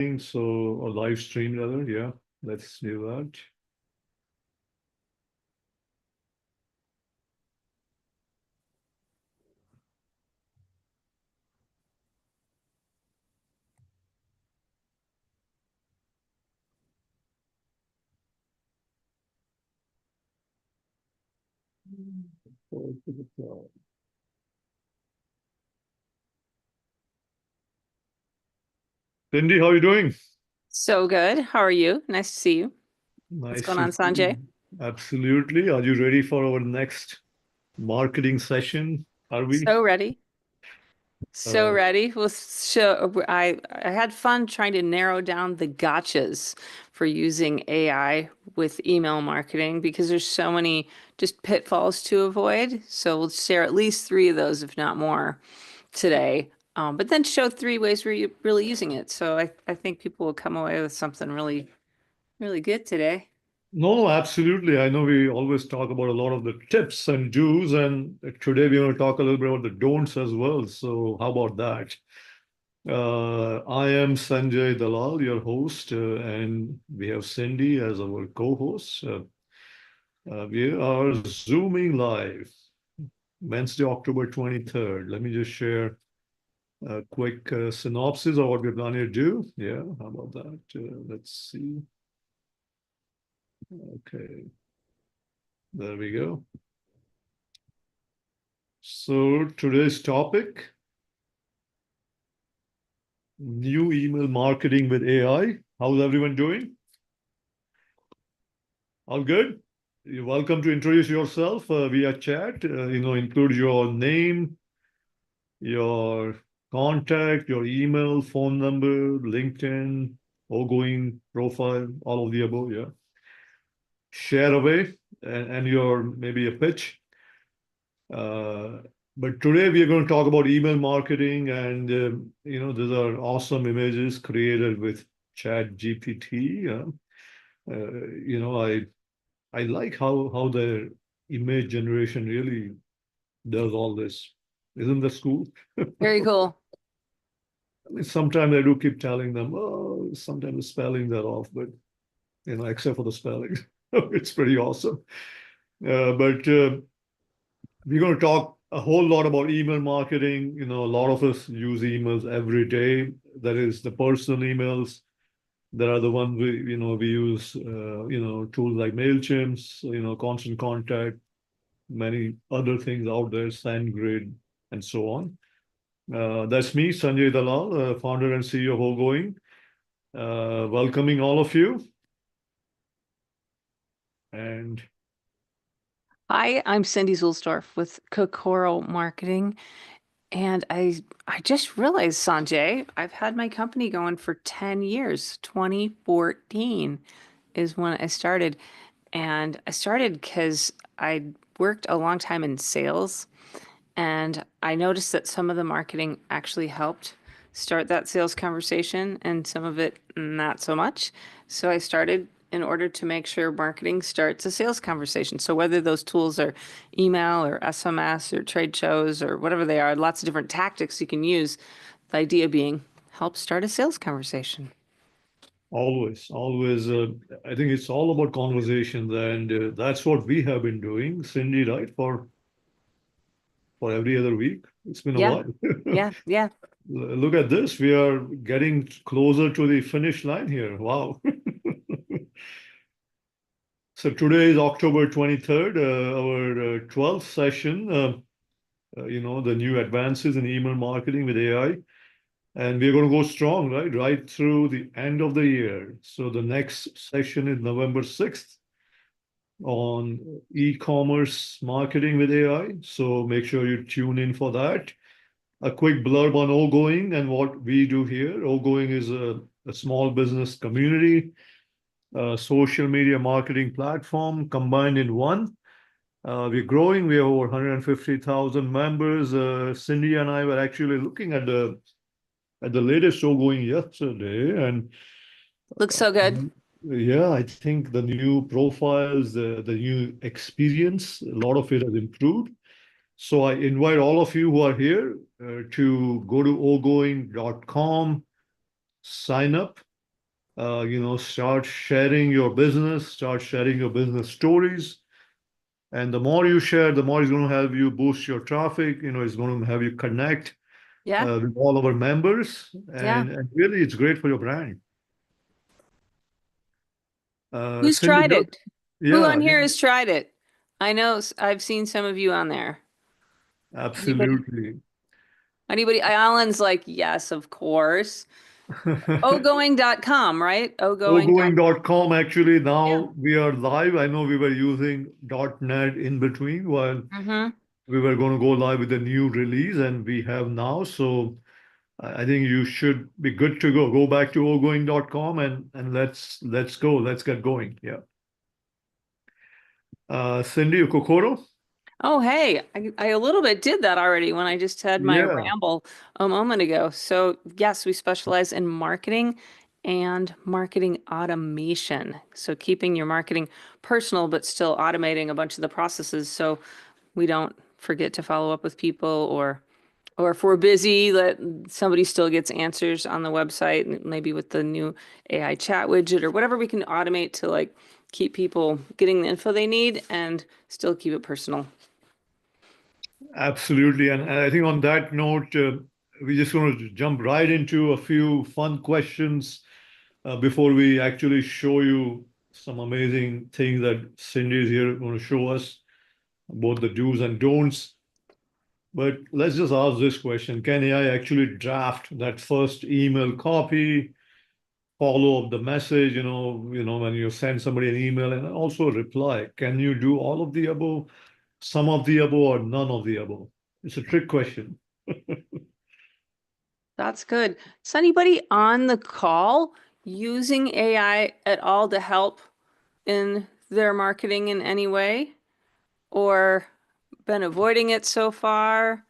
So, or live stream rather, yeah. Let's do that. Cindy, how are you doing? So good. How are you? Nice to see you. What's Nice going to on, see you. Sanjay? Absolutely. Are you ready for our next marketing session? Are we? So ready. So Uh, ready. I had fun trying to narrow down the gotchas for using AI with email marketing because there's so many just pitfalls to avoid. So we'll share at least three of those, if not more, today. But then show three ways where you're really using it. So I think people will come away with something really, really good today. no, absolutely. I know we always talk about a lot of the tips and do's, and today we're going to talk a little bit about the don'ts as well. So, how about that? I am Sanjay Dalal, your host, and we have Cindy as our co-host. We are Zooming live Wednesday, October 23rd. Let me just share a quick synopsis of what we're planning to do. Yeah, how about that? Let's see. Okay, there we go. So today's topic, new email marketing with AI. How's everyone doing? All good? You're welcome to introduce yourself via chat. Include your name, your contact, your email, phone number, LinkedIn, oGoing profile, all of the above. Yeah. Share away and your maybe a pitch. Uh, but today we are going to talk about email marketing, and these are awesome images created with Chat GPT. I like how the image generation really does all this. Isn't that cool? Very cool. I mean, sometimes I do keep telling them, oh, sometimes the spellings are off, but except for the spelling, it's pretty awesome. But we're going to talk a whole lot about email marketing. A lot of us use emails every day. That is the personal emails. There are the ones we use, tools like MailChimp, Constant Contact, many other things out there, SendGrid, and so on. That's me, Sanjay Dalal, founder and CEO of oGoing, welcoming all of you. And Hi, I'm Cindy Zulsdorf with Kokoro Marketing. And I just realized, Sanjay, I've had my company going for 10 years. 2014 is when I started. And I started because I worked a long time in sales and I noticed that some of the marketing actually helped start that sales conversation and some of it not so much. So I started in order to make sure marketing starts a sales conversation. So whether those tools are email or SMS or trade shows or whatever they are, lots of different tactics you can use. The idea being help start a sales conversation. always, I think it's all about conversations, and that's what we have been doing, Cindy, right? For every other week. It's been a Yeah, while. yeah, yeah. Look at this. We are getting closer to the finish line here. Wow. So today is October 23rd, our 12th session, the new advances in email marketing with AI. And we're going to go strong, right? Right through the end of the year. So the next session is November 6th on e-commerce marketing with AI. So make sure you tune in for that. A quick blurb on oGoing and what we do here. oGoing is a small business community, a social media marketing platform combined in one. We're growing. We have over 150,000 members. Cindy and I were actually looking at the latest oGoing yesterday, and Looks so good. yeah, I think the new profiles, the new experience, a lot of it has improved. So I invite all of you who are here to go to ogoing.com, sign up. Start sharing your business, start sharing your business stories. And the more you share, the more it's going to help you boost your traffic. It's going to have you connect Yeah. with all our members. Yeah. And really, it's great for your brand. Who's Cindy, tried it? Who yeah, on yeah, here has tried it? I know I've seen some of you on there. Anybody? absolutely. Anybody? Alan's like, yes, of course. oGoing.com, right? oGoing.com. oGoing.com, actually, Yeah. now we are live. I know we were using .NET in between while Mm-hmm. we were going to go live with a new release, and we have now. So I think you should be good to go. Go back to ogoing.com and let's go. Let's get going. Yeah. Cindy Kokoro? Oh, hey, I a little bit did that already when I just had my Yeah, ramble a moment ago. So, yes, we specialize in marketing and marketing automation. So, keeping your marketing personal, but still automating a bunch of the processes so we don't forget to follow up with people or if we're busy, that somebody still gets answers on the website, maybe with the new AI chat widget or whatever we can automate to like keep people getting the info they need and still keep it personal. absolutely. And I think on that note, we just going to jump right into a few fun questions before we actually show you some amazing things that Cindy is here going to show us, both the do's and don'ts. But let's just ask this question. Can AI actually draft that first email copy, follow up the message, when you send somebody an email and also a reply? Can you do all of the above, some of the above, or none of the above? It's a trick question. That's good. Is anybody on the call using AI at all to help in their marketing in any way or been avoiding it so far?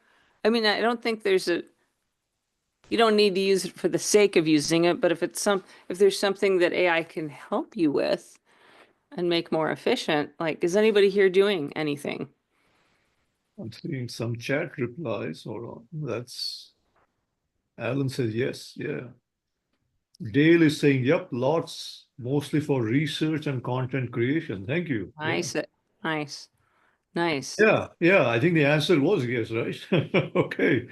I mean, I don't think you don't need to use it for the sake of using it, but if there's something that AI can help you with and make more efficient, like, is anybody here doing anything? I'm seeing some chat replies. Hold on. Alan says yes. Yeah. Dale is saying, yep, lots, mostly for research and content creation. Thank you. Yeah. Nice. Nice. Nice. Yeah. Yeah. I think the answer was yes, right? Okay.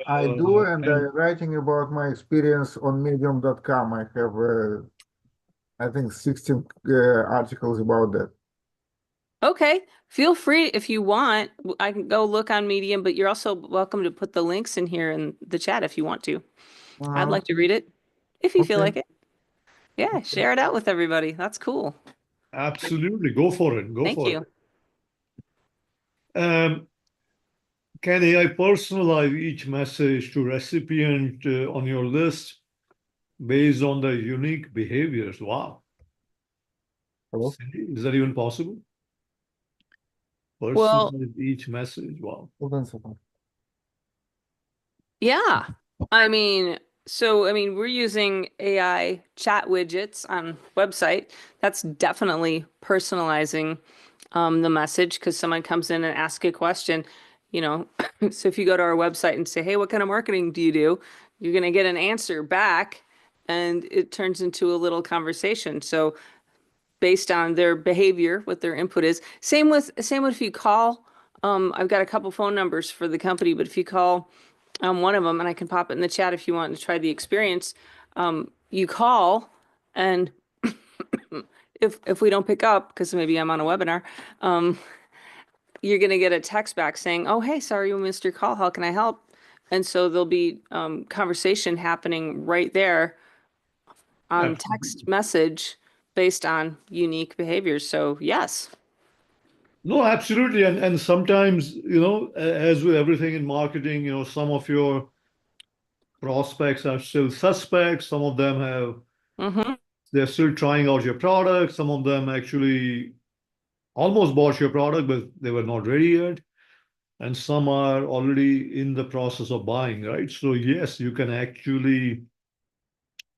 I do, and And I'm writing about my experience on medium.com. I have, I think, 16 articles about that. Okay. Feel free if you want. I can go look on Medium, but you're also welcome to put the links in here in the chat if you want to. I'd like to Okay. read it if you feel Okay. like it. Yeah, share it out with everybody. That's cool. absolutely, go for it. Go Thank for you. it. Um, can AI personalize each message to recipient on your list based on the unique behaviors? Wow. Hello. Is that even possible? Well, Personalize each message. Wow. Hold on a second. yeah. I mean, we're using AI chat widgets on website. That's definitely personalizing the message because someone comes in and asks a question, you know. So if you go to our website and say, "Hey, what kind of marketing do you do?" You're going to get an answer back and it turns into a little conversation. So based on their behavior, what their input is. Same with if you call. I've got a couple phone numbers for the company, but if you call one of them, and I can pop it in the chat if you want to try the experience, you call, and if we don't pick up, because maybe I'm on a webinar, um, you're gonna get a text back saying, "Oh, hey, sorry we missed your call. How can I help?" And so there'll be conversation happening right there on text Absolutely. message based on unique behaviors. So yes. No, absolutely. And sometimes, as with everything in marketing, some of your prospects are still suspects. Some of them Mm-hmm. they're still trying out your product. Some of them actually almost bought your product, but they were not ready yet. And some are already in the process of buying, right? So yes, you can actually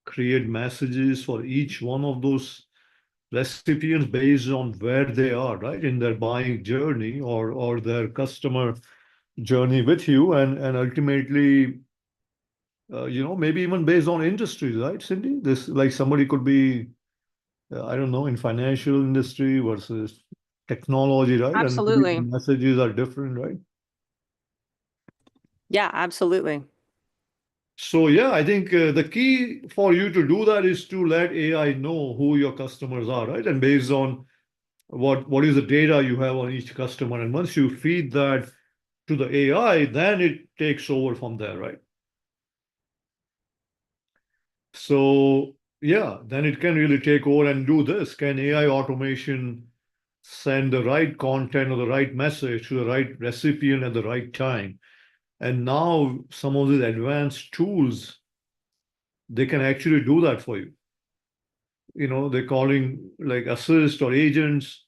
create messages for each one of those recipients based on where they are, right, in their buying journey or their customer journey with you, and ultimately maybe even based on industries, right, Cindy? This like somebody could be, I don't know, in financial industry versus technology, right? And maybe the Absolutely. messages are different, right? Yeah, absolutely. So yeah, I think the key for you to do that is to let AI know who your customers are, right? And based on what is the data you have on each customer, and once you feed that to the AI, then it takes over from there, right? So yeah, then it can really take over and do this. Can AI automation send the right content or the right message to the right recipient at the right time? And now some of these advanced tools, they can actually do that for you. They're calling like assist or agents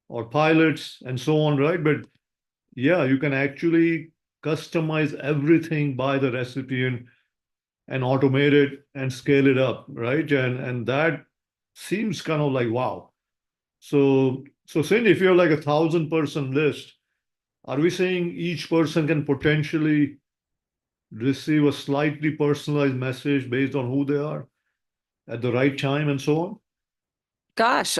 or pilots and so on, right? But yeah, you can actually customize everything by the recipient and automate it and scale it up, right? And that seems kind of like wow. So Cindy, if you have like 1,000-person list, are we saying each person can potentially receive a slightly personalized message based on who they are at the right time and so on? Gosh,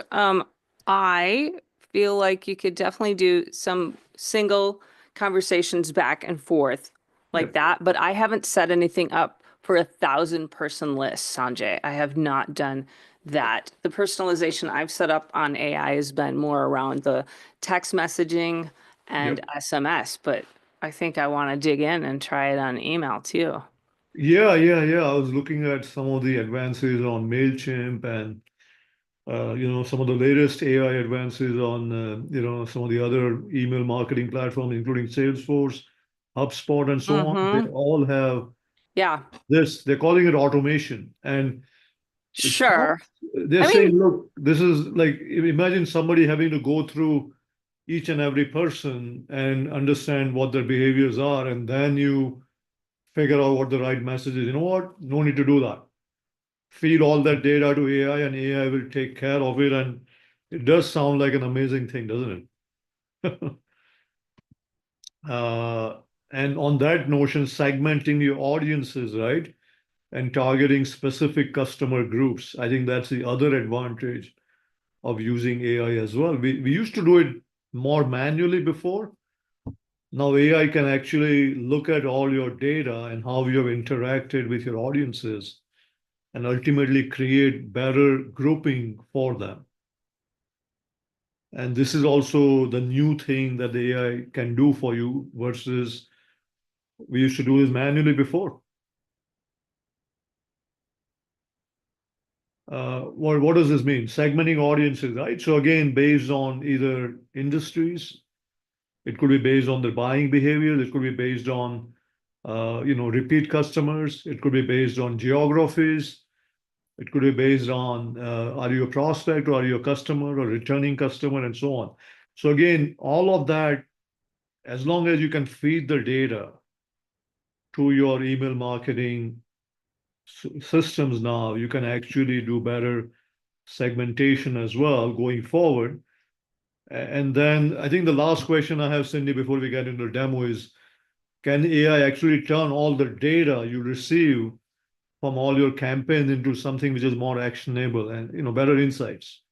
I feel like you could definitely do some single conversations back and forth like Yep. that, but I haven't set anything up for 1,000-person list, Sanjay. I have not done that. The personalization I've set up on AI has been more around the text messaging and Yep. SMS, but I think I want to dig in and try it on email too. Yeah. I was looking at some of the advances on MailChimp and some of the latest AI advances on some of the other email marketing platforms, including Salesforce, HubSpot, and so on. They Mm-hmm. all have Yeah, this. They're calling it automation, and it's not. sure. They're I mean, saying, look, this is like imagine somebody having to go through each and every person and understand what their behaviors are, and then you figure out what the right message is. You know what? No need to do that. Feed all that data to AI and AI will take care of it. And it does sound like an amazing thing, doesn't it? uh, and on that notion, segmenting your audiences, right? And targeting specific customer groups. I think that's the other advantage of using AI as well. We used to do it more manually before. Now AI can actually look at all your data and how you have interacted with your audiences and ultimately create better grouping for them. And this is also the new thing that the AI can do for you versus we used to do this manually before. What does this mean? Segmenting audiences, right? So again, based on either industries, it could be based on their buying behavior, it could be based on repeat customers, it could be based on geographies, it could be based on are you a prospect or are you a customer or returning customer and so on. So again, all of that, as long as you can feed the data to your email marketing systems now, you can actually do better segmentation as well going forward. And then I think the last question I have, Cindy, before we get into the demo is, can AI actually turn all the data you receive from all your campaigns into something which is more actionable and better insights?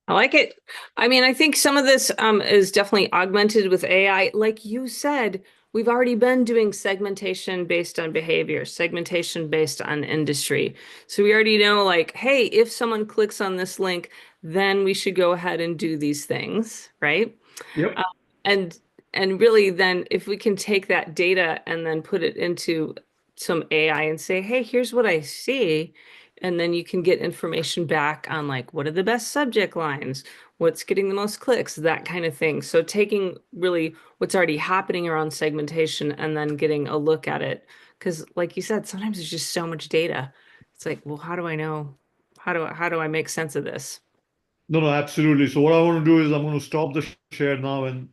I like it. I mean, I think some of this is definitely augmented with AI. Like you said, we've already been doing segmentation based on behavior, segmentation based on industry. So we already know, like, hey, if someone clicks on this link, then we should go ahead and do these things, right? Yep. Uh, and and really then if we can take that data and then put it into some AI and say, hey, here's what I see. And then you can get information back on like what are the best subject lines, what's getting the most clicks, that kind of thing. So taking really what's already happening around segmentation and then getting a look at it. Because like you said, sometimes there's just so much data. It's like, well, how do I know? How do I make sense of this? No, absolutely. So what I want to do is I'm going to stop the share now and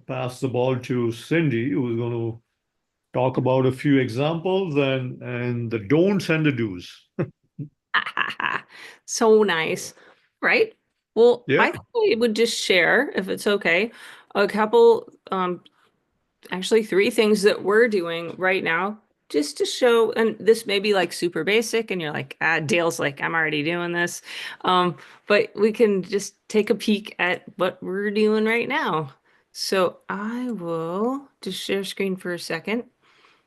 pass the ball to Cindy, who's going to talk about a few examples and the don'ts and the do's. So nice, right? Well, Yeah. I think I would just share, if it's okay, a couple actually three things that we're doing right now just to show, and this may be like super basic and you're like, Dale's like, I'm already doing this. But we can just take a peek at what we're doing right now. So I will just share screen for a second.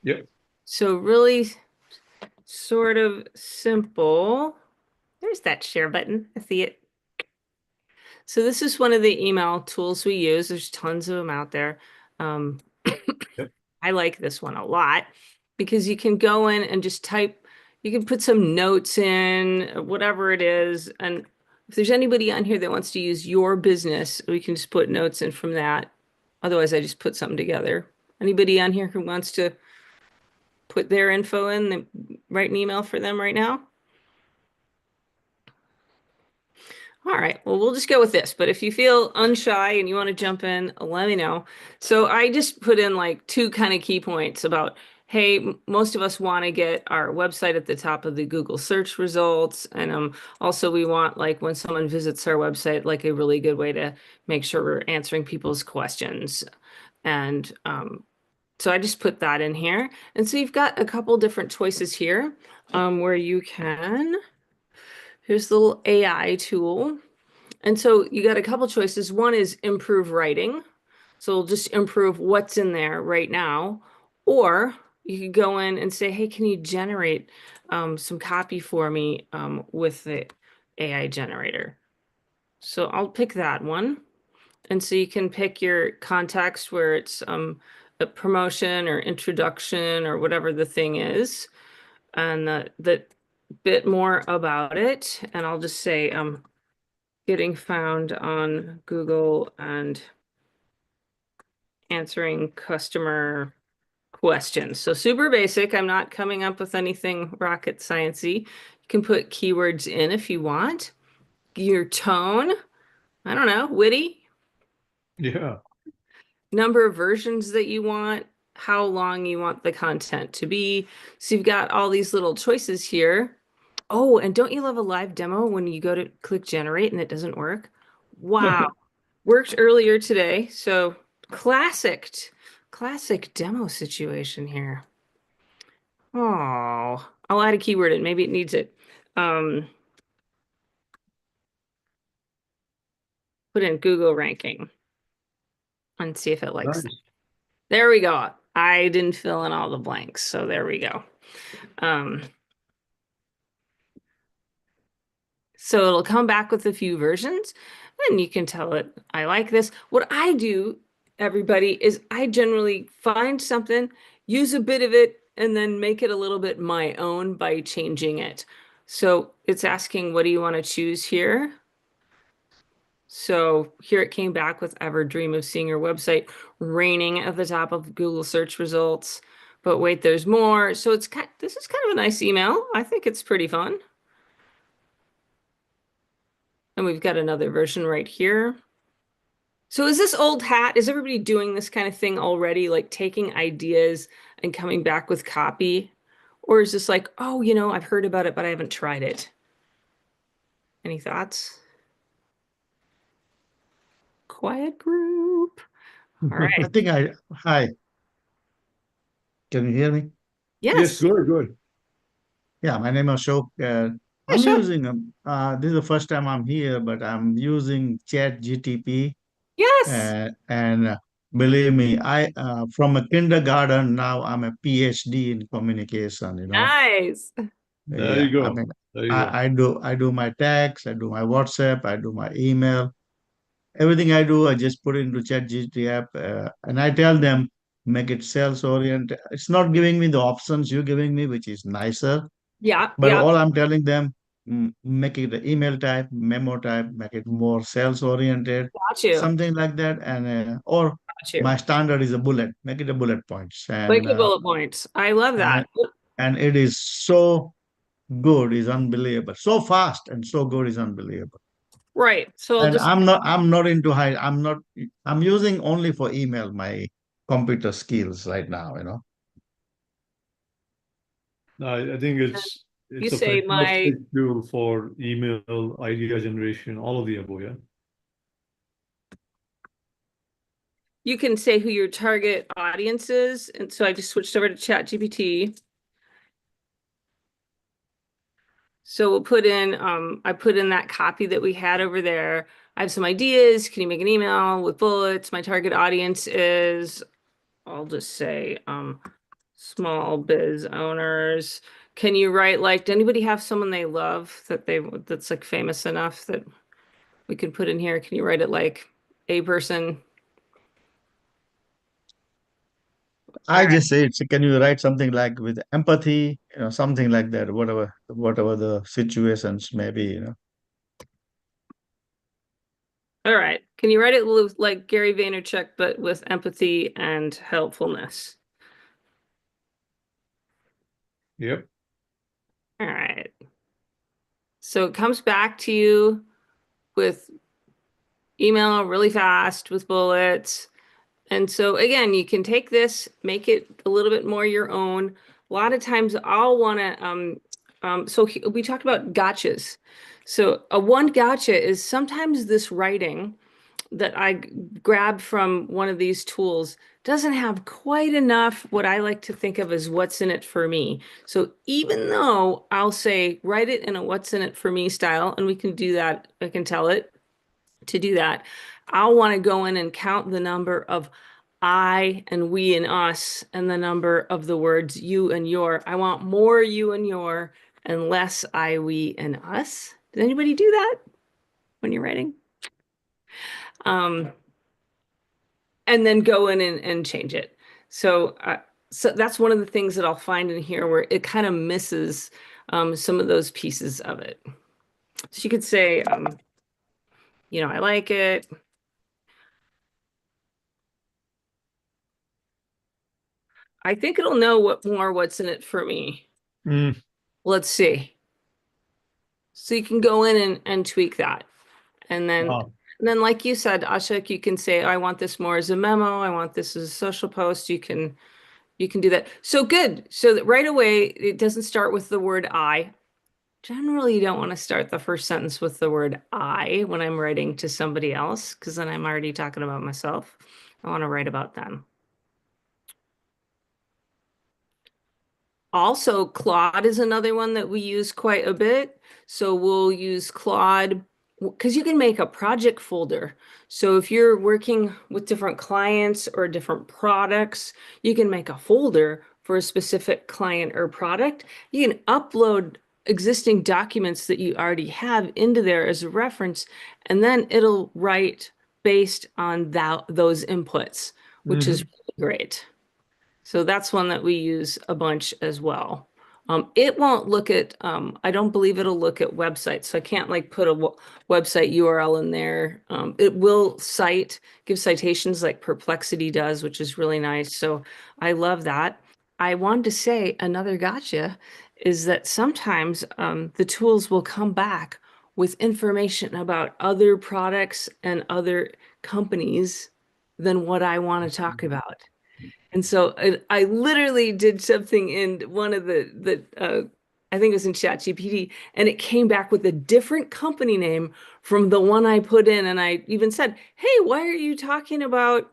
Yep. So really sort of simple. There's that share button. I see it. So this is one of the email tools we use. There's tons of them out there. Um, Yep. I like this one a lot because you can go in and just type, you can put some notes in, whatever it is. And if there's anybody on here that wants to use your business, we can just put notes in from that. Otherwise, I just put something together. Anybody on here who wants to put their info in, write an email for them right now? All right, well, we'll just go with this. But if you feel unshy and you want to jump in, let me know. So I just put in like two kind of key points about, hey, most of us want to get our website at the top of the Google search results. And also we want like when someone visits our website, like a really good way to make sure we're answering people's questions. And so I just put that in here. And so you've got a couple different choices here where you can, here's the little AI tool. And so you got a couple choices. One is improve writing. So we'll just improve what's in there right now. Or you could go in and say, hey, can you generate some copy for me with the AI generator? So I'll pick that one. And so you can pick your context where it's a promotion or introduction or whatever the thing is. And the bit more about it. And I'll just say, getting found on Google and answering customer questions. So super basic. I'm not coming up with anything rocket sciencey. You can put keywords in if you want. Your tone, I don't know, witty, Yeah. number of versions that you want, how long you want the content to be. So you've got all these little choices here. Oh, and don't you love a live demo when you go to click generate and it doesn't work? Wow. Worked earlier today. So classic demo situation here. Oh, I'll add a keyword in. Maybe it needs it. Um, put in Google ranking and see if it likes that. Nice. There we go. I didn't fill in all the blanks. So there we go. Um, So it'll come back with a few versions and you can tell it, I like this. What I do, everybody, is I generally find something, use a bit of it, and then make it a little bit my own by changing it. So it's asking, what do you want to choose here? So here it came back with ever dream of seeing your website reigning at the top of Google search results. But wait, there's more. So this is kind of a nice email. I think it's pretty fun. And we've got another version right here. So is this old hat? Is everybody doing this kind of thing already, like taking ideas and coming back with copy? Or is this like, oh, I've heard about it, but I haven't tried it? Any thoughts? Quiet group. All I right. think hi, can you hear me? Yes, Yes. good, good. Yeah, my name is Ashok. Yeah, I'm sure. using, this is the first time I'm here, but I'm using Chat GTP. Yes. And believe me, from a kindergarten, now I'm a PhD in communication, Nice. There you Yeah, I go. mean, There you go. I do my text, I do my WhatsApp, I do my email. Everything I do, I just put into ChatGPT app, and I tell them make it sales oriented. It's not giving me the options you're giving me, which is nicer. Yeah, But yeah. all I'm telling them, make it the email type, memo type, make it more sales oriented, Got you. something like that. And or Got you. my standard is a bullet. Make it a bullet points, Like the bullet points. I love and that. it, and it is so good, is unbelievable. So fast and so good is unbelievable. Right. So I'll And just, I'm not into high. I'm using only for email my computer skills right now. I think you it's a say my, fantastic tool for email, idea generation, all of the above, yeah. you can say who your target audience is. And so I just switched over to ChatGPT. So we'll put in, I put in that copy that we had over there. I have some ideas. Can you make an email with bullets? My target audience is, I'll just say, small biz owners. Can you write like, does anybody have someone they love that's like famous enough that we can put in here? Can you write it like a person? I All right. just say, can you write something like with empathy, something like that, whatever the situations may be. All right. Can you write it like Gary Vaynerchuk, but with empathy and helpfulness? Yep. All right. So it comes back to you with email really fast with bullets. And so again, you can take this, make it a little bit more your own. A lot of times I'll want to, we talked about gotchas. So a one gotcha is sometimes this writing that I grab from one of these tools doesn't have quite enough what I like to think of as what's in it for me. So even though I'll say, write it in a what's in it for me style, and we can do that, I can tell it to do that, I'll want to go in and count the number of I and we and us and the number of the words you and your. I want more you and your and less I, we, and us. Did anybody do that when you're writing? And then go in and change it. So that's one of the things that I'll find in here where it kind of misses some of those pieces of it. So you could say, I like it. I think it'll know what's in it for me. Mm. Let's see. So you can go in and tweak that. And then Wow. like you said, Ashok, you can say, I want this more as a memo. I want this as a social post. You can do that. So good. So that right away, it doesn't start with the word I. Generally, you don't want to start the first sentence with the word I when I'm writing to somebody else, because then I'm already talking about myself. I want to write about them. Also, Claude is another one that we use quite a bit. So we'll use Claude because you can make a project folder. So if you're working with different clients or different products, you can make a folder for a specific client or product. You can upload existing documents that you already have into there as a reference, and then it'll write based on those inputs, which is really great. So that's one that we use a bunch as well. It won't look at, I don't believe it'll look at websites. So I can't like put a website URL in there. It will give citations like Perplexity does, which is really nice. So I love that. I wanted to say another gotcha is that sometimes the tools will come back with information about other products and other companies than what I want to talk about. And so I literally did something in one of I think it was in ChatGPT, and it came back with a different company name from the one I put in. And I even said, hey, why are you talking about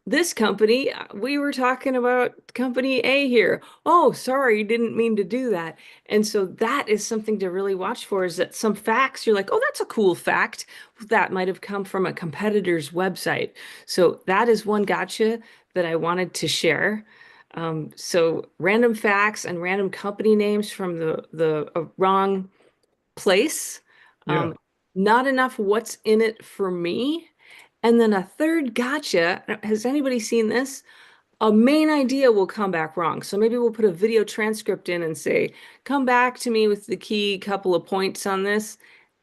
this company? We were talking about company A here. Oh, sorry, didn't mean to do that. And so that is something to really watch for, is that some facts you're like, oh, that's a cool fact. That might have come from a competitor's website. So that is one gotcha that I wanted to share. So random facts and random company names from the wrong place. Yeah. Not enough what's in it for me. And then a third gotcha. Has anybody seen this? A main idea will come back wrong. So maybe we'll put a video transcript in and say, come back to me with the key couple of points on this.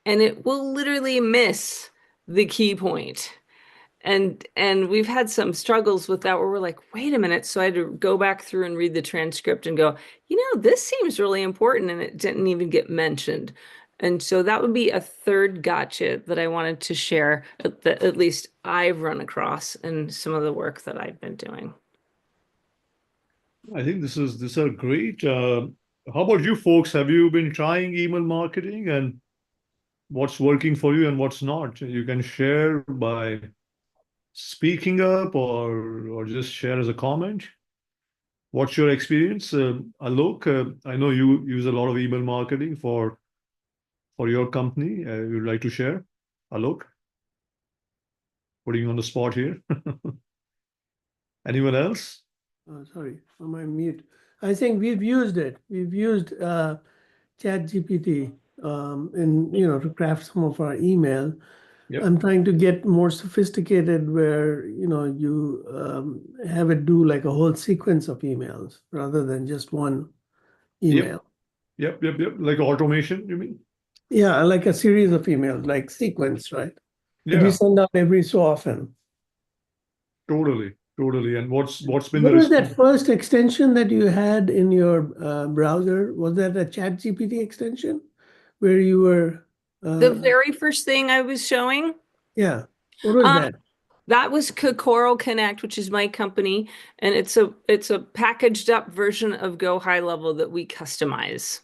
And it will literally miss the key point. And we've had some struggles with that where we're like, wait a minute. So I had to go back through and read the transcript and go, this seems really important and it didn't even get mentioned. And so that would be a third gotcha that I wanted to share that at least I've run across in some of the work that I've been doing. I think these are great. How about you folks? Have you been trying email marketing, and what's working for you and what's not? You can share by speaking up or just share as a comment? What's your experience? Alok, I know you use a lot of email marketing for your company. You'd like to share? Alok, putting you on the spot here. Anyone else? Sorry, am I mute? I think we've used it. We've used ChatGPT to craft some of our email. Yep. I'm trying to get more sophisticated where, you have it do like a whole sequence of emails rather than just one email. Yep. Like automation, you mean? Yeah, like a series of emails, like sequence, right? That you Yeah, send out every so often. totally. And what's been What the was that response? first extension that you had in your browser? Was that a ChatGPT extension where you were? The very first thing I was showing, Yeah. What was that? that was Kokoro Connect, which is my company, and it's a packaged up version of Go High Level that we customize.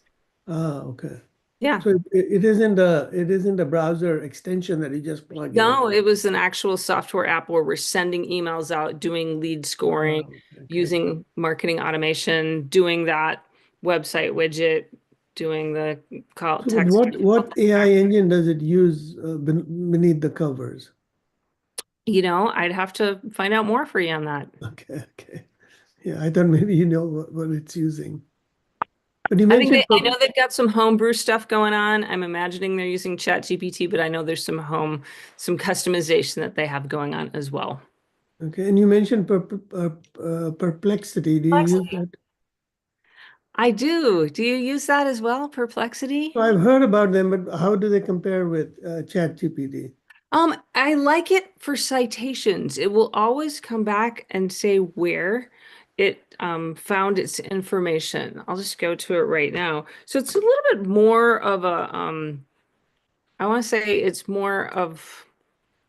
Okay. Yeah. So it isn't a browser extension that you just plug in. No, it was an actual software app where we're sending emails out, doing lead scoring, Okay. using marketing automation, doing that website widget, doing the call So text. what AI engine does it use beneath the covers? I'd have to find out more for you on that. Okay. Yeah, I thought maybe you know what it's using. But you I think mentioned I know they've got some homebrew stuff going on. I'm imagining they're using ChatGPT, but I know there's some customization that they have going on as well. okay, and you mentioned Perplexity. Do you use that? I do. Do you use that as well, Perplexity? So I've heard about them, but how do they compare with ChatGPT? I like it for citations. It will always come back and say where it found its information. I'll just go to it right now. So it's a little bit more of a I want to say it's more of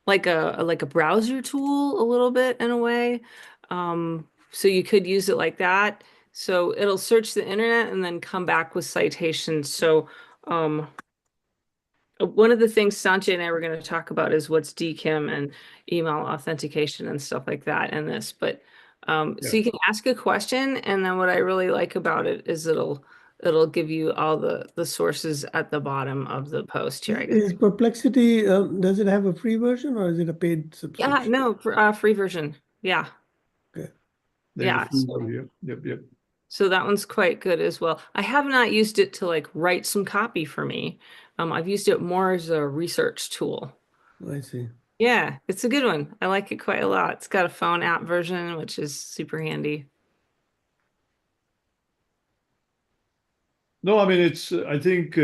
like a browser tool a little bit in a way. So you could use it like that. So it'll search the internet and then come back with citations. So one of the things Sanjay and I were going to talk about is what's DKIM and email authentication and stuff like that in this. But so you can ask a question, and then what I really like about it is it'll give you all the sources at the bottom of the post here. I guess. Is Perplexity, does it have a free version or is it a paid Yeah, subscription? no, for, free version. Yeah. Okay. There's a Yeah. free one here. Yep. So that one's quite good as well. I have not used it to like write some copy for me. I've used it more as a research tool. I see. Yeah, it's a good one. I like it quite a lot. It's got a phone app version, which is super handy. No, I mean, I think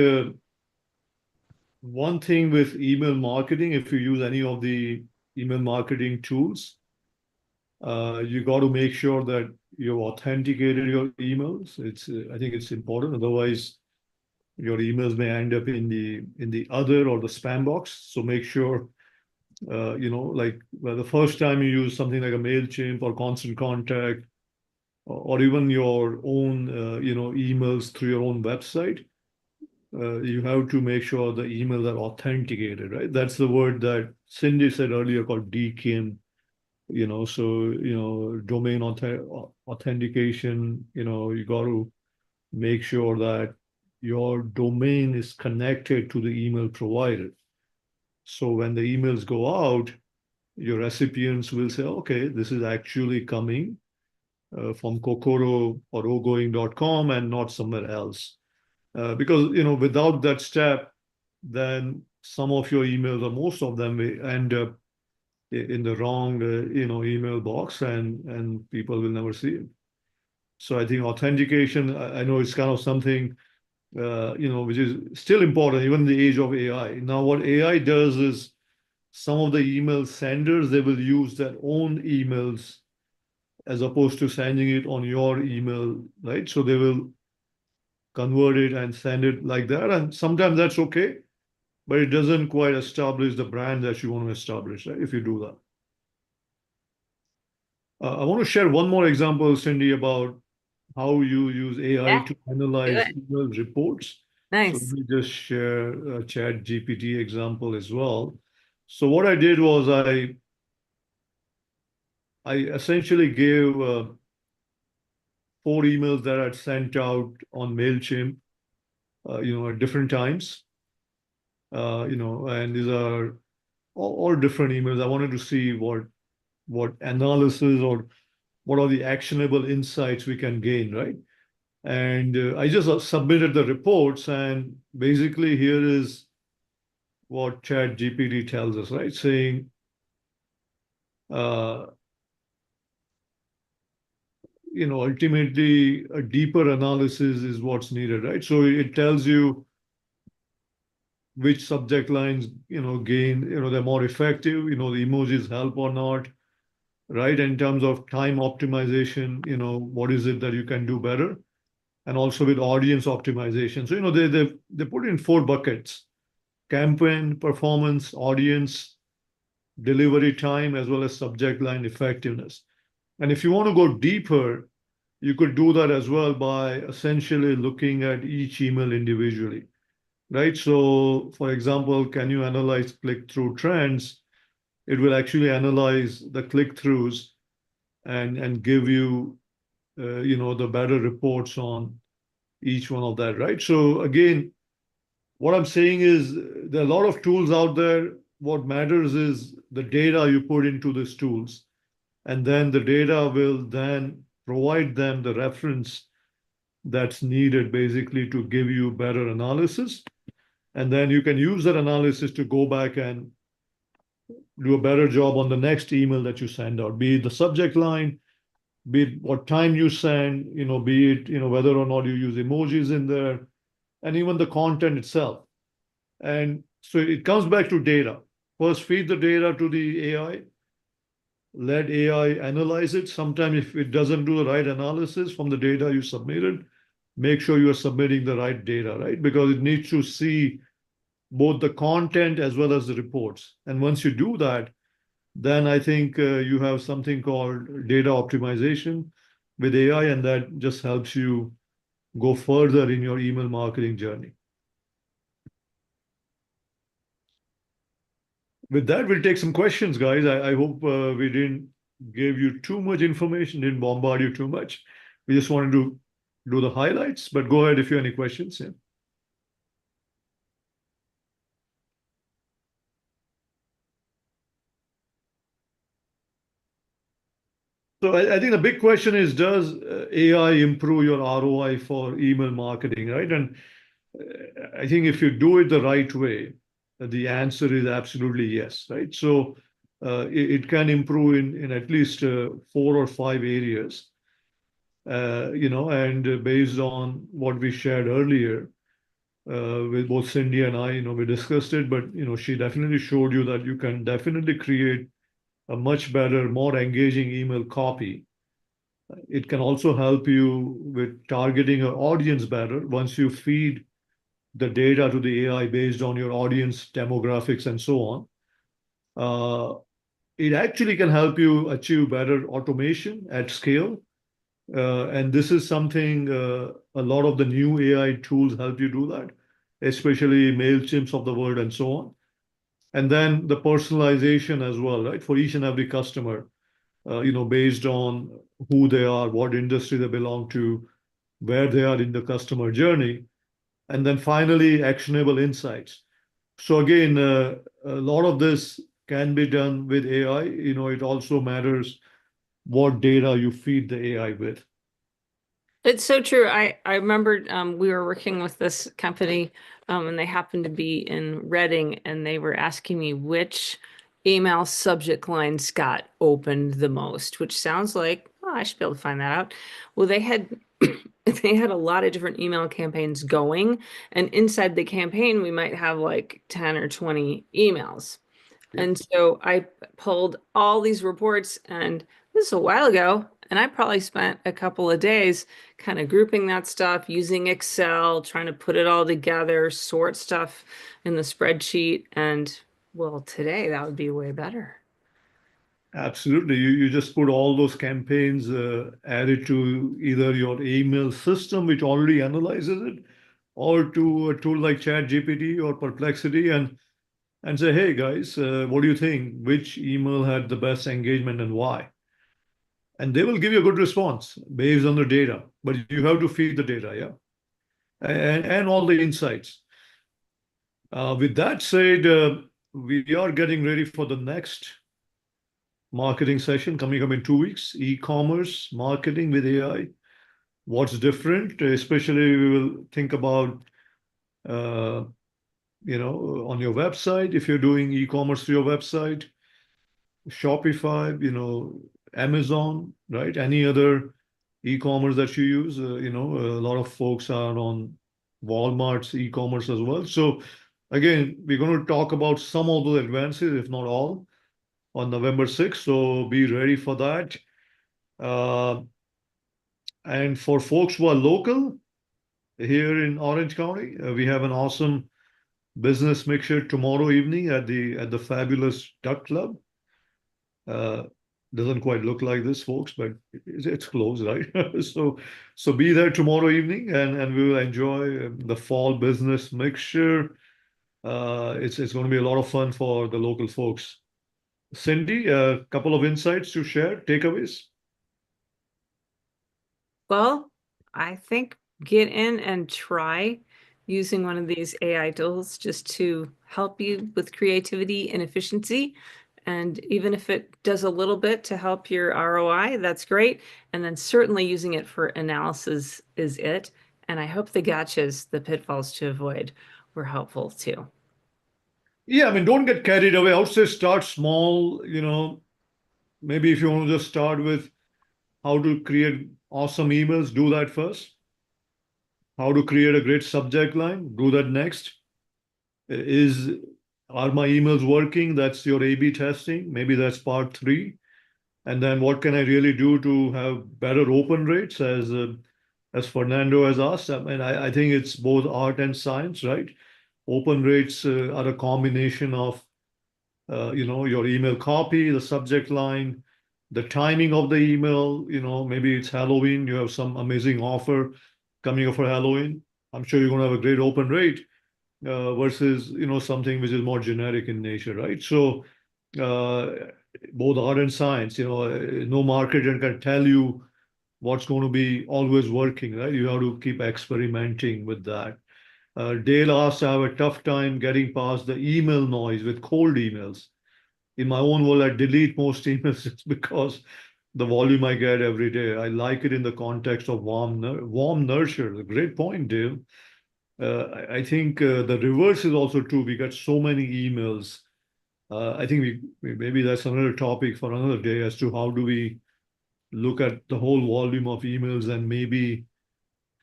one thing with email marketing, if you use any of the email marketing tools, you got to make sure that you've authenticated your emails. I think it's important. Otherwise, your emails may end up in the other or the spam box. So make sure, like the first time you use something like a MailChimp or Constant Contact, or even your own, emails through your own website, you have to make sure the emails are authenticated, right? That's the word that Cindy said earlier called DKIM. So domain authentication. You got to make sure that your domain is connected to the email provider. So when the emails go out, your recipients will say, okay, this is actually coming from Kokoro or oGoing.com and not somewhere else. Because without that step, then some of your emails or most of them may end up in the wrong email box, and people will never see it. So I think authentication, I know it's kind of something which is still important even in the age of AI. Now what AI does is some of the email senders, they will use their own emails as opposed to sending it on your email, right? So they will convert it and send it like that. And sometimes that's okay, but it doesn't quite establish the brand that you want to establish, right? If you do that. I want to share one more example, Cindy, about how you use AI Yeah, to do analyze it. email reports. So let Nice. me just share a Chat GPT example as well. So what I did was I essentially gave 4 emails that I'd sent out on MailChimp, at different times. And these are all different emails. I wanted to see what analysis or what are the actionable insights we can gain, right? And I just submitted the reports, and basically here is what Chat GPT tells us, right? Saying, uh, ultimately a deeper analysis is what's needed, right? So it tells you which subject lines, gain, they're more effective, the emojis help or not, right? In terms of time optimization, what is it that you can do better? And also with audience optimization. So, they put in 4 buckets: campaign, performance, audience, delivery time, as well as subject line effectiveness. And if you want to go deeper, you could do that as well by essentially looking at each email individually, right? So, for example, can you analyze click-through trends? It will actually analyze the click-throughs and give you, the better reports on each one of that, right? So again, what I'm saying is there are a lot of tools out there. What matters is the data you put into these tools, and then the data will then provide them the reference that's needed basically to give you better analysis. And then you can use that analysis to go back and do a better job on the next email that you send out, be it the subject line, be it what time you send, be it, whether or not you use emojis in there, and even the content itself. And so it comes back to data. First, feed the data to the AI, let AI analyze it. Sometimes if it doesn't do the right analysis from the data you submitted, make sure you are submitting the right data, right? Because it needs to see both the content as well as the reports. And once you do that, then I think you have something called data optimization with AI, and that just helps you go further in your email marketing journey. With that, we'll take some questions, guys. I hope we didn't give you too much information, didn't bombard you too much. We just wanted to do the highlights, but go ahead if you have any questions. Yeah. So I think the big question is, does AI improve your ROI for email marketing, right? And I think if you do it the right way, the answer is absolutely yes, right? So it can improve in at least 4 or 5 areas, and based on what we shared earlier with both Cindy and I, we discussed it, but, she definitely showed you that you can definitely create a much better, more engaging email copy. It can also help you with targeting your audience better once you feed the data to the AI based on your audience demographics and so on. It actually can help you achieve better automation at scale. And this is something a lot of the new AI tools help you do that, especially MailChimps of the world and so on. And then the personalization as well, right? For each and every customer, based on who they are, what industry they belong to, where they are in the customer journey. And then finally, actionable insights. So again, a lot of this can be done with AI. It also matters what data you feed the AI with. It's so true. I remember we were working with this company and they happened to be in Reading, and they were asking me which email subject lines got opened the most, which sounds like, oh, I should be able to find that out. Well, they had they had a lot of different email campaigns going, and inside the campaign we might have like 10 or 20 emails. And so I pulled all these reports, and this is a while ago, and I probably spent a couple of days kind of grouping that stuff, using Excel, trying to put it all together, sort stuff in the spreadsheet. And well, today that would be way better. Absolutely. You just put all those campaigns added to either your email system, which already analyzes it, or to a tool like ChatGPT or Perplexity, and say, hey guys, what do you think? Which email had the best engagement and why? and they will give you a good response based on the data, but you have to feed the data, yeah, and all the insights. With that said, we are getting ready for the next marketing session coming up in 2 weeks, e-commerce marketing with AI. What's different? Especially we will think about, on your website, if you're doing e-commerce through your website, Shopify, Amazon, right? Any other e-commerce that you use, a lot of folks are on Walmart's e-commerce as well. So again, we're going to talk about some of those advances, if not all, on November 6th. So be ready for that. And for folks who are local here in Orange County, we have an awesome business mixture tomorrow evening at the fabulous Duck Club. Doesn't quite look like this, folks, but it's close, right? So be there tomorrow evening, and we will enjoy the fall business mixture. It's going to be a lot of fun for the local folks. Cindy, a couple of insights to share, takeaways. Well, I think get in and try using one of these AI tools just to help you with creativity and efficiency. And even if it does a little bit to help your ROI, that's great. And then certainly using it for analysis is it. And I hope the gotchas, the pitfalls to avoid, were helpful too. Yeah, I mean, don't get carried away. I would say start small, maybe if you want to just start with how to create awesome emails, do that first. How to create a great subject line, do that next. Are my emails working? That's your A/B testing. Maybe that's part 3. And then what can I really do to have better open rates, as Fernando has asked? I mean, I think it's both art and science, right? Open rates are a combination of your email copy, the subject line, the timing of the email. Maybe it's Halloween, you have some amazing offer coming up for Halloween. I'm sure you're going to have a great open rate versus something which is more generic in nature, right? So both art and science, no marketer can tell you what's going to be always working, right? You have to keep experimenting with that. Dale asked, I have a tough time getting past the email noise with cold emails. In my own world, I delete most emails just because the volume I get every day. I like it in the context of warm nurture. A great point, Dale. I think the reverse is also true. We get so many emails. I think maybe that's another topic for another day as to how do we look at the whole volume of emails and maybe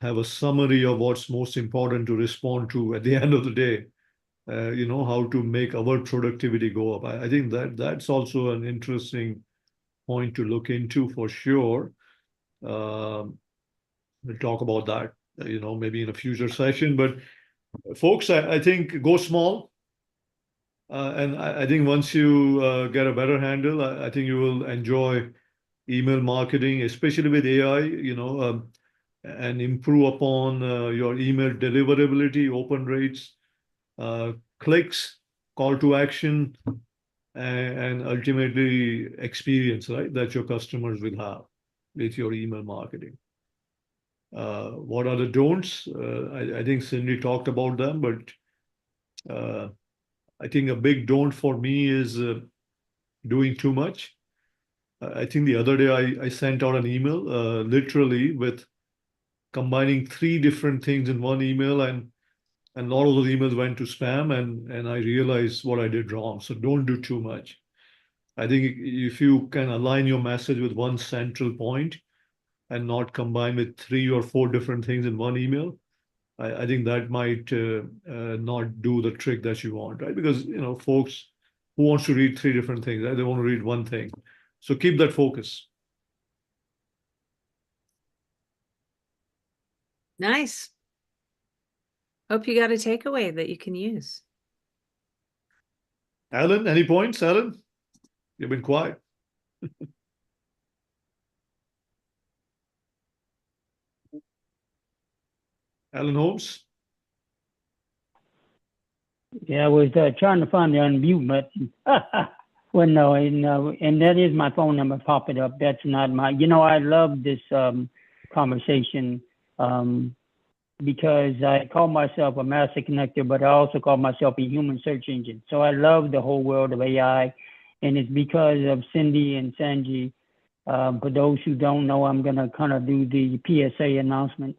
have a summary of what's most important to respond to at the end of the day. How to make our productivity go up. I think that's also an interesting point to look into for sure. We'll talk about that, maybe in a future session. But folks, I think go small. And I think once you get a better handle, I think you will enjoy email marketing, especially with AI, and improve upon your email deliverability, open rates, clicks, call to action, and ultimately experience, right, that your customers will have with your email marketing. What are the don'ts? I think Cindy talked about them, but I think a big don't for me is doing too much. I think the other day I sent out an email literally with combining 3 different things in one email, and a lot of those emails went to spam, and I realized what I did wrong. So don't do too much. I think if you can align your message with one central point and not combine with 3 or 4 different things in one email, I think that might not do the trick that you want, right? Because folks who wants to read 3 different things, right? They want to read one thing. So keep that focus. Nice. Hope you got a takeaway that you can use. Alan, any points? Alan, you've been quiet. Alan Holmes. Yeah, I was trying to find the unmute button. Well, no, and that is my phone number. Pop it up. That's not my. I love this conversation because I call myself a master connector, but I also call myself a human search engine. So I love the whole world of AI, and it's because of Cindy and Sanji. For those who don't know, I'm gonna kind of do the PSA announcement.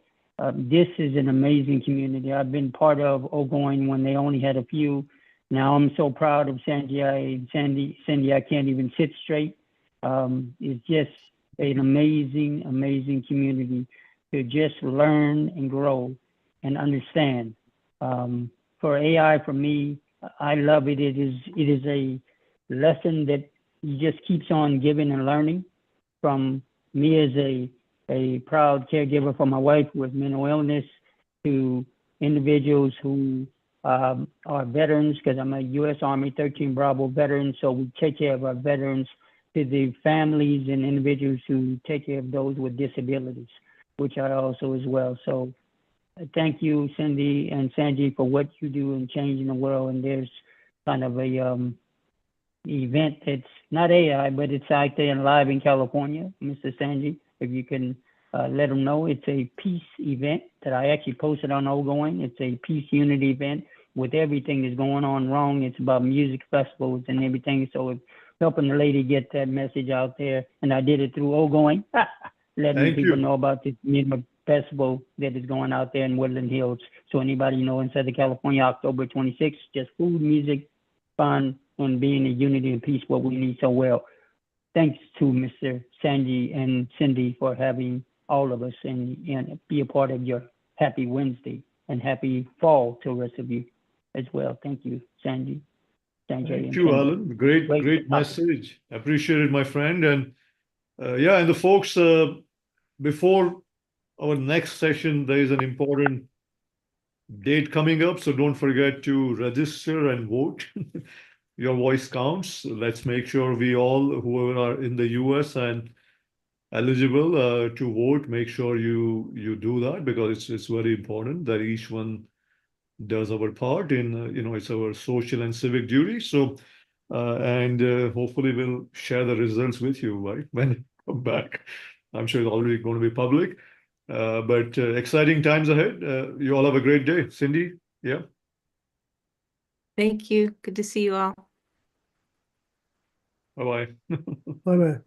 This is an amazing community. I've been part of oGoing when they only had a few. Now I'm so proud of Cindy, I can't even sit straight. It's just an amazing, amazing community to just learn and grow and understand. For AI, for me, I love it. It is a lesson that just keeps on giving and learning from me as a proud caregiver for my wife with mental illness to individuals who are veterans, because I'm a U.S. Army 13 Bravo veteran, so we take care of our veterans, to the families and individuals who take care of those with disabilities, which I also as well. So thank you, Cindy and Sanji, for what you do in changing the world. And there's kind of a event that's not AI, but it's out there and live in California, Mr. Sanji. If you can let them know, it's a peace event that I actually posted on oGoing. It's a peace unity event with everything that's going on wrong. It's about music festivals and everything. So it's helping the lady get that message out there. And I did it through oGoing, letting Thank people you. know about this music festival that is going out there in Woodland Hills. So anybody know in Southern California, October 26th, just food, music, fun, and being in unity and peace, what we need so well. Thanks to Mr. Sanji and Cindy for having all of us and be a part of your happy Wednesday and happy fall to the rest of you as well. Thank you, Sanji. Thank and you, Cindy. Alan. Great topic. message. Appreciate it, my friend. And yeah, and the folks, before our next session, there is an important date coming up, so don't forget to register and vote. Your voice counts. Let's make sure we all, whoever are in the US and eligible to vote, make sure you do that, because it's very important that each one does our part in, it's our social and civic duty. So, and hopefully we'll share the results with you, right, when you come back. I'm sure it's already going to be public. But exciting times ahead. You all have a great day. Cindy, yeah. Thank you. Good to see you all. Bye-bye. Bye-bye.